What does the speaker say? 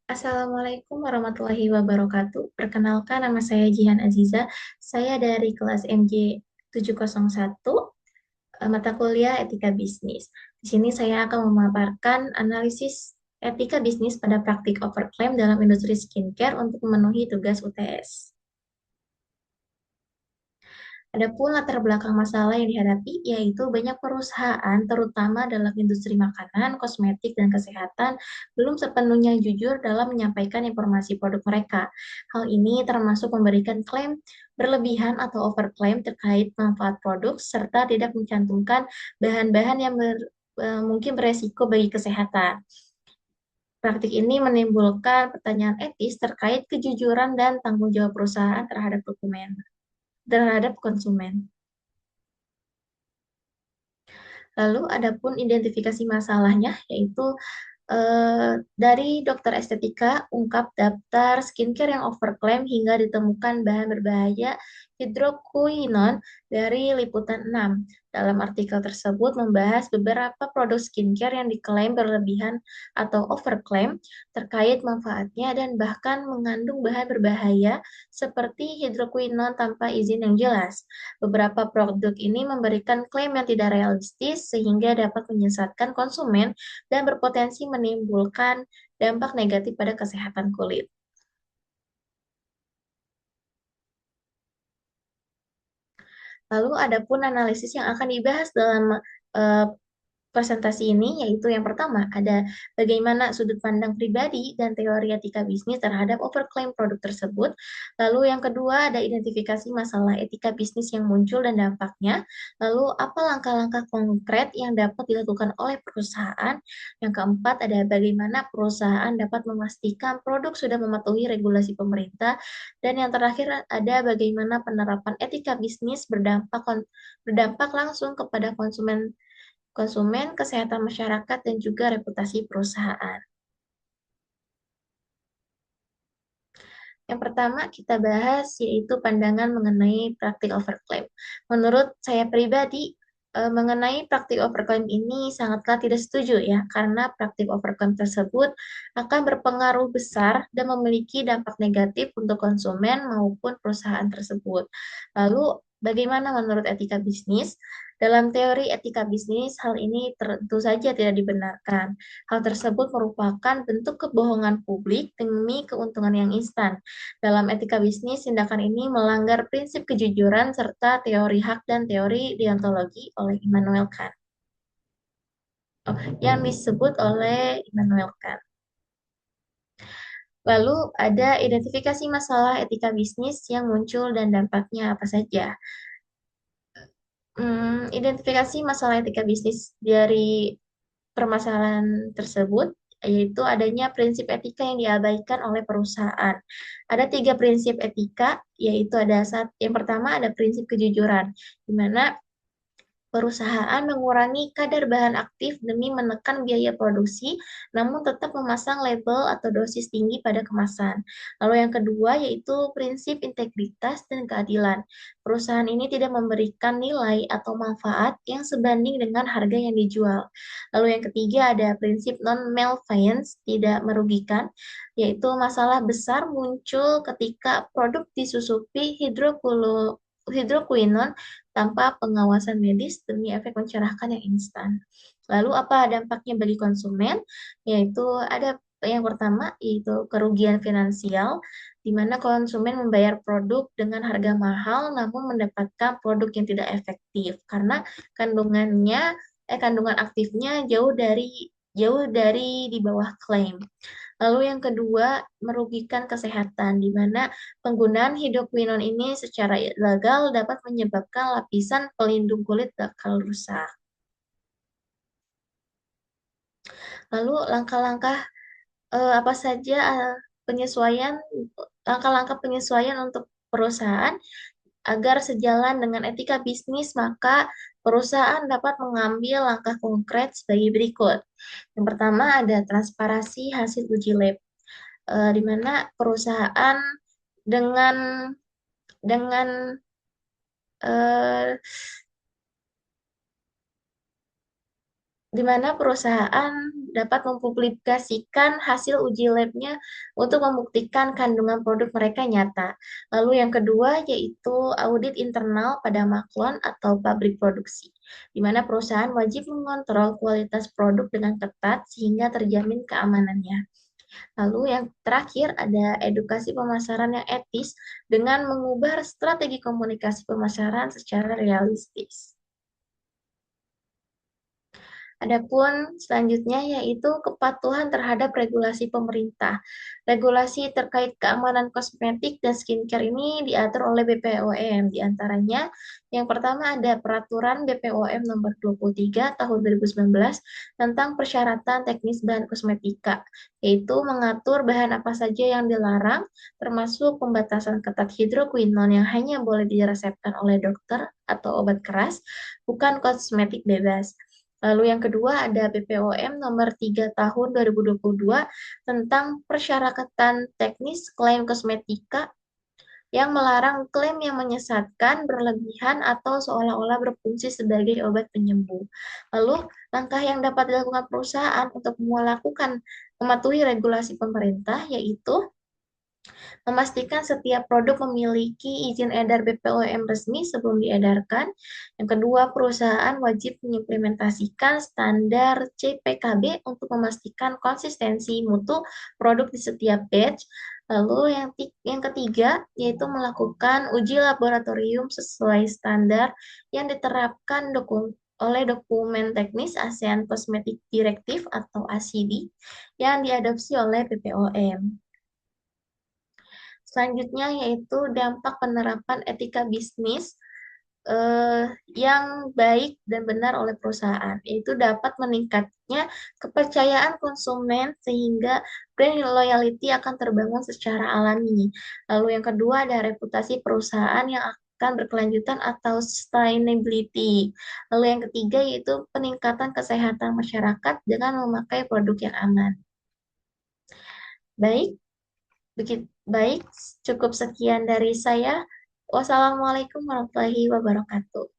Assalamualaikum warahmatullahi wabarakatuh. Perkenalkan, nama saya Jihan Aziza. Saya dari kelas MJ 701, mata kuliah Etika Bisnis. Di sini saya akan memaparkan analisis etika bisnis pada praktik overclaim dalam industri skincare untuk memenuhi tugas UTS. Adapun latar belakang masalah yang dihadapi yaitu banyak perusahaan, terutama dalam industri makanan, kosmetik, dan kesehatan, belum sepenuhnya jujur dalam menyampaikan informasi produk mereka. Hal ini termasuk memberikan klaim berlebihan atau overclaim terkait manfaat produk, serta tidak mencantumkan bahan-bahan yang mungkin beresiko bagi kesehatan. Praktik ini menimbulkan pertanyaan etis terkait kejujuran dan tanggung jawab perusahaan terhadap konsumen. Lalu adapun identifikasi masalahnya yaitu dari dokter estetika ungkap daftar skincare yang overclaim hingga ditemukan bahan berbahaya hidroquinone dari Liputan 6. Dalam artikel tersebut membahas beberapa produk skincare yang diklaim berlebihan atau overclaim terkait manfaatnya dan bahkan mengandung bahan berbahaya seperti hidroquinone tanpa izin yang jelas. Beberapa produk ini memberikan klaim yang tidak realistis sehingga dapat menyesatkan konsumen dan berpotensi menimbulkan dampak negatif pada kesehatan kulit. Lalu ada pun analisis yang akan dibahas dalam eh, presentasi ini, yaitu yang pertama ada bagaimana sudut pandang pribadi dan teori etika bisnis terhadap overclaim produk tersebut. Lalu yang kedua ada identifikasi masalah etika bisnis yang muncul dan dampaknya. Lalu apa langkah-langkah konkret yang dapat dilakukan oleh perusahaan. Yang keempat ada bagaimana perusahaan dapat memastikan produk sudah mematuhi regulasi pemerintah. Dan yang terakhir ada bagaimana penerapan etika bisnis berdampak langsung kepada konsumen, kesehatan masyarakat, dan juga reputasi perusahaan. Yang pertama kita bahas yaitu pandangan mengenai praktik overclaim. Menurut saya pribadi, mengenai praktik overclaim ini sangatlah tidak setuju ya, karena praktik overclaim tersebut akan berpengaruh besar dan memiliki dampak negatif untuk konsumen maupun perusahaan tersebut. Lalu, bagaimana menurut etika bisnis? Dalam teori etika bisnis, hal ini tentu saja tidak dibenarkan. Hal tersebut merupakan bentuk kebohongan publik demi keuntungan yang instan. Dalam etika bisnis, tindakan ini melanggar prinsip kejujuran serta teori hak dan teori deontologi oleh Immanuel Kant. Yang disebut oleh Immanuel Kant. Lalu ada identifikasi masalah etika bisnis yang muncul dan dampaknya apa saja. Identifikasi masalah etika bisnis dari permasalahan tersebut yaitu adanya prinsip etika yang diabaikan oleh perusahaan. Ada tiga prinsip etika, yaitu yang pertama ada prinsip kejujuran, di mana perusahaan mengurangi kadar bahan aktif demi menekan biaya produksi, namun tetap memasang label atau dosis tinggi pada kemasan. Lalu yang kedua yaitu prinsip integritas dan keadilan. Perusahaan ini tidak memberikan nilai atau manfaat yang sebanding dengan harga yang dijual. Lalu yang ketiga ada prinsip non-malfeasance, tidak merugikan, yaitu masalah besar muncul ketika produk disusupi hidroquinone tanpa pengawasan medis demi efek mencerahkan yang instan. Lalu apa dampaknya bagi konsumen? Yaitu ada yang pertama yaitu kerugian finansial, di mana konsumen membayar produk dengan harga mahal namun mendapatkan produk yang tidak efektif karena kandungan aktifnya jauh dari di bawah klaim. Lalu yang kedua, merugikan kesehatan, di mana penggunaan hidroquinone ini secara ilegal dapat menyebabkan lapisan pelindung kulit bakal rusak. Lalu apa saja penyesuaian, langkah-langkah penyesuaian untuk perusahaan agar sejalan dengan etika bisnis, maka perusahaan dapat mengambil langkah konkret sebagai berikut. Yang pertama ada transparansi hasil uji lab, di mana perusahaan dengan dengan eh, di mana perusahaan dapat mempublikasikan hasil uji labnya untuk membuktikan kandungan produk mereka nyata. Lalu yang kedua yaitu audit internal pada maklon atau pabrik produksi, di mana perusahaan wajib mengontrol kualitas produk dengan ketat sehingga terjamin keamanannya. Lalu yang terakhir ada edukasi pemasaran yang etis dengan mengubah strategi komunikasi pemasaran secara realistis. Adapun selanjutnya yaitu kepatuhan terhadap regulasi pemerintah. Regulasi terkait keamanan kosmetik dan skincare ini diatur oleh BPOM. Di antaranya, yang pertama ada Peraturan BPOM Nomor 23 Tahun 2019 tentang persyaratan teknis bahan kosmetika, yaitu mengatur bahan apa saja yang dilarang, termasuk pembatasan ketat hidroquinone yang hanya boleh diresepkan oleh dokter atau obat keras, bukan kosmetik bebas. Lalu yang kedua ada BPOM nomor 3 tahun 2022 tentang persyaratan teknis klaim kosmetika yang melarang klaim yang menyesatkan, berlebihan, atau seolah-olah berfungsi sebagai obat penyembuh. Lalu, langkah yang dapat dilakukan perusahaan untuk melakukan mematuhi regulasi pemerintah yaitu memastikan setiap produk memiliki izin edar BPOM resmi sebelum diedarkan. Yang kedua, perusahaan wajib mengimplementasikan standar CPKB untuk memastikan konsistensi mutu produk di setiap batch. Lalu yang ketiga, yaitu melakukan uji laboratorium sesuai standar yang diterapkan oleh dokumen teknis ASEAN Cosmetic Directive atau ACD yang diadopsi oleh BPOM. Selanjutnya yaitu dampak penerapan etika bisnis yang baik dan benar oleh perusahaan, yaitu dapat meningkatnya kepercayaan konsumen sehingga brand loyalty akan terbangun secara alami. Lalu yang kedua ada reputasi perusahaan yang akan berkelanjutan atau sustainability. Lalu yang ketiga yaitu peningkatan kesehatan masyarakat dengan memakai produk yang aman. Baik, baik, cukup sekian dari saya. Wassalamualaikum warahmatullahi wabarakatuh.